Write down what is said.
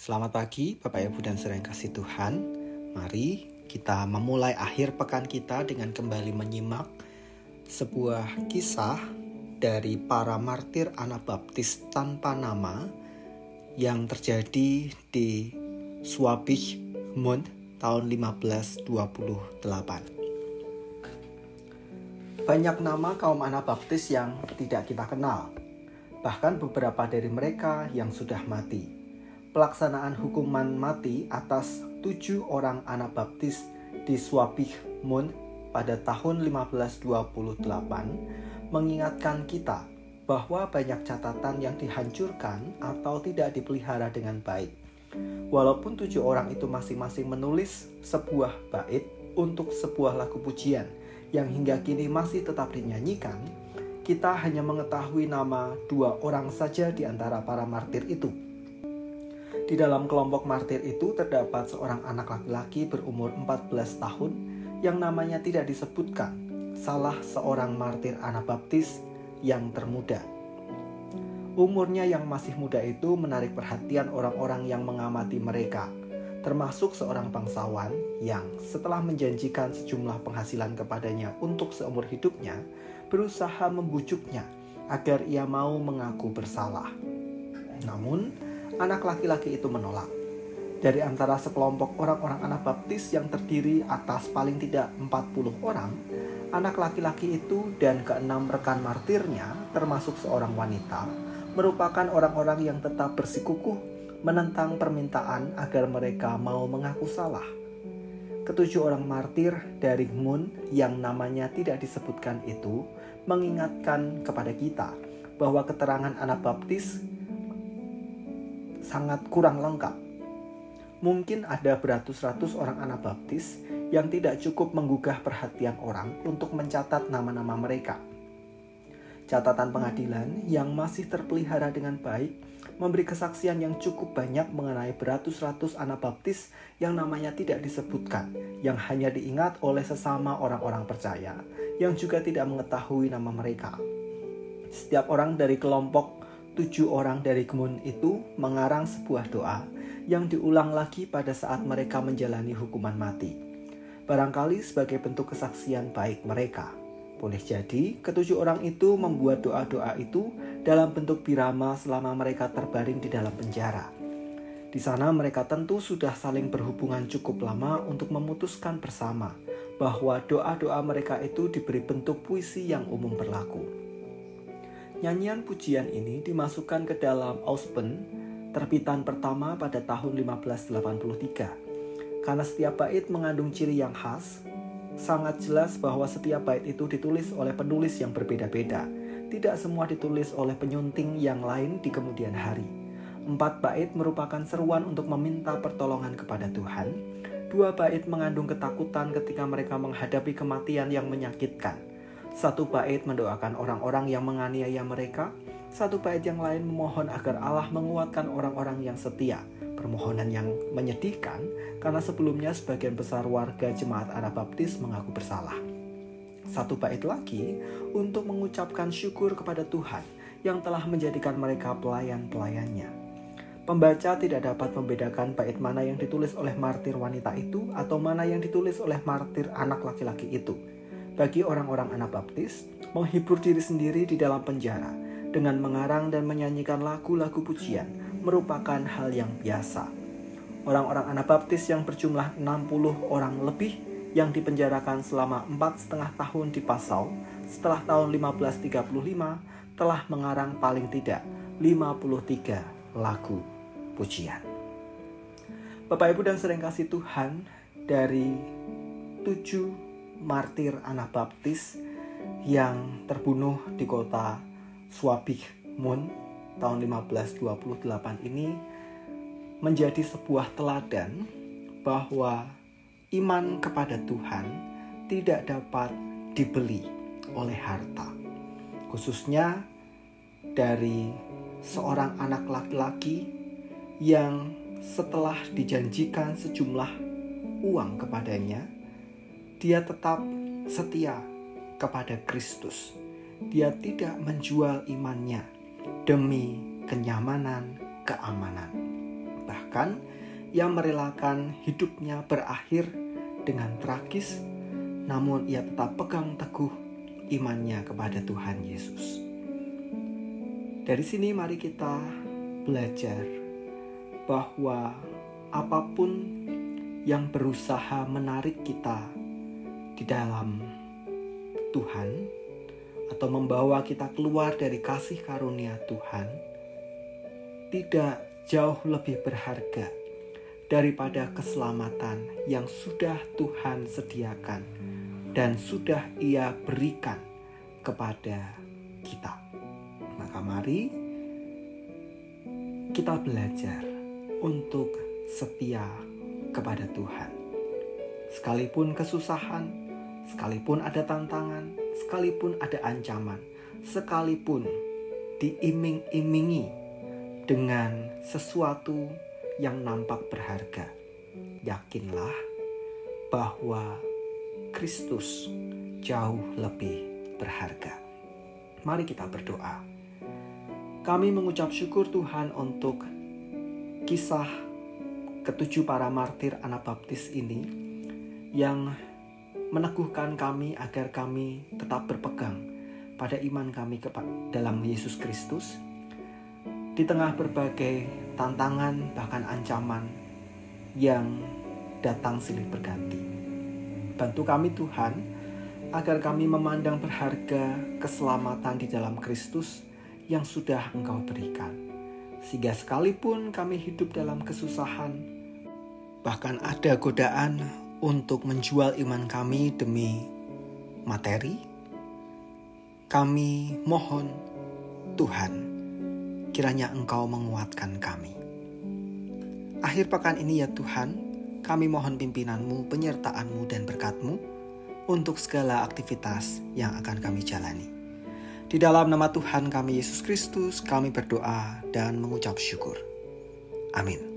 Selamat pagi Bapak Ibu dan saudara yang kasih Tuhan. Mari kita memulai akhir pekan kita dengan kembali menyimak sebuah kisah dari para martir Anabaptis tanpa nama yang terjadi di Swabich Mund tahun 1528. Banyak nama kaum Anabaptis yang tidak kita kenal, bahkan beberapa dari mereka yang sudah mati. Pelaksanaan hukuman mati atas 7 orang Anabaptis di Swabich Mund pada tahun 1528 mengingatkan kita bahwa banyak catatan yang dihancurkan atau tidak dipelihara dengan baik. Walaupun 7 orang itu masing-masing menulis sebuah bait untuk sebuah lagu pujian yang hingga kini masih tetap dinyanyikan, kita hanya mengetahui nama 2 orang saja di antara para martir itu. Di dalam kelompok martir itu terdapat seorang anak laki-laki berumur 14 tahun yang namanya tidak disebutkan, salah seorang martir Anabaptis yang termuda. Umurnya yang masih muda itu menarik perhatian orang-orang yang mengamati mereka, termasuk seorang bangsawan yang setelah menjanjikan sejumlah penghasilan kepadanya untuk seumur hidupnya, berusaha membujuknya agar ia mau mengaku bersalah. Namun, anak laki-laki itu menolak. Dari antara sekelompok orang-orang Anabaptis yang terdiri atas paling tidak 40 orang, anak laki-laki itu dan ke-6 rekan martirnya, termasuk seorang wanita, merupakan orang-orang yang tetap bersikukuh menentang permintaan agar mereka mau mengaku salah. Ketujuh orang martir dari Mund yang namanya tidak disebutkan itu mengingatkan kepada kita bahwa keterangan Anabaptis sangat kurang lengkap. Mungkin ada beratus-ratus orang Anabaptis yang tidak cukup menggugah perhatian orang untuk mencatat nama-nama mereka. Catatan pengadilan yang masih terpelihara dengan baik memberi kesaksian yang cukup banyak mengenai beratus-ratus Anabaptis yang namanya tidak disebutkan, yang hanya diingat oleh sesama orang-orang percaya yang juga tidak mengetahui nama mereka. Setiap orang dari kelompok 7 orang dari Mund itu mengarang sebuah doa yang diulang lagi pada saat mereka menjalani hukuman mati. Barangkali sebagai bentuk kesaksian baik mereka. Boleh jadi ke-7 orang itu membuat doa-doa itu dalam bentuk birama selama mereka terbaring di dalam penjara. Di sana mereka tentu sudah saling berhubungan cukup lama untuk memutuskan bersama bahwa doa-doa mereka itu diberi bentuk puisi yang umum berlaku. Nyanyian pujian ini dimasukkan ke dalam Auspen, terbitan pertama pada tahun 1583. Karena setiap bait mengandung ciri yang khas, sangat jelas bahwa setiap bait itu ditulis oleh penulis yang berbeda-beda. Tidak semua ditulis oleh penyunting yang lain di kemudian hari. 4 bait merupakan seruan untuk meminta pertolongan kepada Tuhan. 2 bait mengandung ketakutan ketika mereka menghadapi kematian yang menyakitkan. 1 bait mendoakan orang-orang yang menganiaya mereka. 1 bait yang lain memohon agar Allah menguatkan orang-orang yang setia. Permohonan yang menyedihkan karena sebelumnya sebagian besar warga jemaat Anabaptis mengaku bersalah. 1 bait lagi untuk mengucapkan syukur kepada Tuhan yang telah menjadikan mereka pelayan-pelayannya. Pembaca tidak dapat membedakan bait mana yang ditulis oleh martir wanita itu atau mana yang ditulis oleh martir anak laki-laki itu. Bagi orang-orang Anabaptis, menghibur diri sendiri di dalam penjara dengan mengarang dan menyanyikan lagu-lagu pujian merupakan hal yang biasa. Orang-orang Anabaptis yang berjumlah 60 orang lebih yang dipenjarakan selama 4,5 tahun di Passau setelah tahun 1535 telah mengarang paling tidak 53 lagu pujian. Bapak Ibu dan saudara yang kasih Tuhan, dari 7 martir Anabaptis yang terbunuh di kota Swabich Mund tahun 1528 ini menjadi sebuah teladan bahwa iman kepada Tuhan tidak dapat dibeli oleh harta. Khususnya dari seorang anak laki-laki yang setelah dijanjikan sejumlah uang kepadanya, dia tetap setia kepada Kristus. Dia tidak menjual imannya demi kenyamanan, keamanan. Bahkan bahkan ia merelakan hidupnya berakhir dengan tragis, namun ia tetap pegang teguh imannya kepada Tuhan Yesus. Dari sini mari kita belajar bahwa apapun yang berusaha menarik kita di dalam Tuhan atau membawa kita keluar dari kasih karunia Tuhan tidak jauh lebih berharga daripada keselamatan yang sudah Tuhan sediakan dan sudah Ia berikan kepada kita. Maka mari kita belajar untuk setia kepada Tuhan. Sekalipun kesusahan, sekalipun ada tantangan, sekalipun ada ancaman, sekalipun diiming-imingi dengan sesuatu yang nampak berharga, yakinlah bahwa Kristus jauh lebih berharga. Mari kita berdoa. Kami mengucap syukur Tuhan untuk kisah ketujuh para martir Anabaptis ini yang meneguhkan kami agar kami tetap berpegang pada iman kami dalam Yesus Kristus di tengah berbagai tantangan bahkan ancaman yang datang silih berganti. Bantu kami Tuhan agar kami memandang berharga keselamatan di dalam Kristus yang sudah Engkau berikan. Sehingga sekalipun kami hidup dalam kesusahan, bahkan ada godaan untuk menjual iman kami demi materi, kami mohon Tuhan, kiranya Engkau menguatkan kami. Akhir pekan ini ya Tuhan, kami mohon pimpinan-Mu, penyertaan-Mu dan berkat-Mu untuk segala aktivitas yang akan kami jalani. Di dalam nama Tuhan kami Yesus Kristus, kami berdoa dan mengucap syukur. Amin.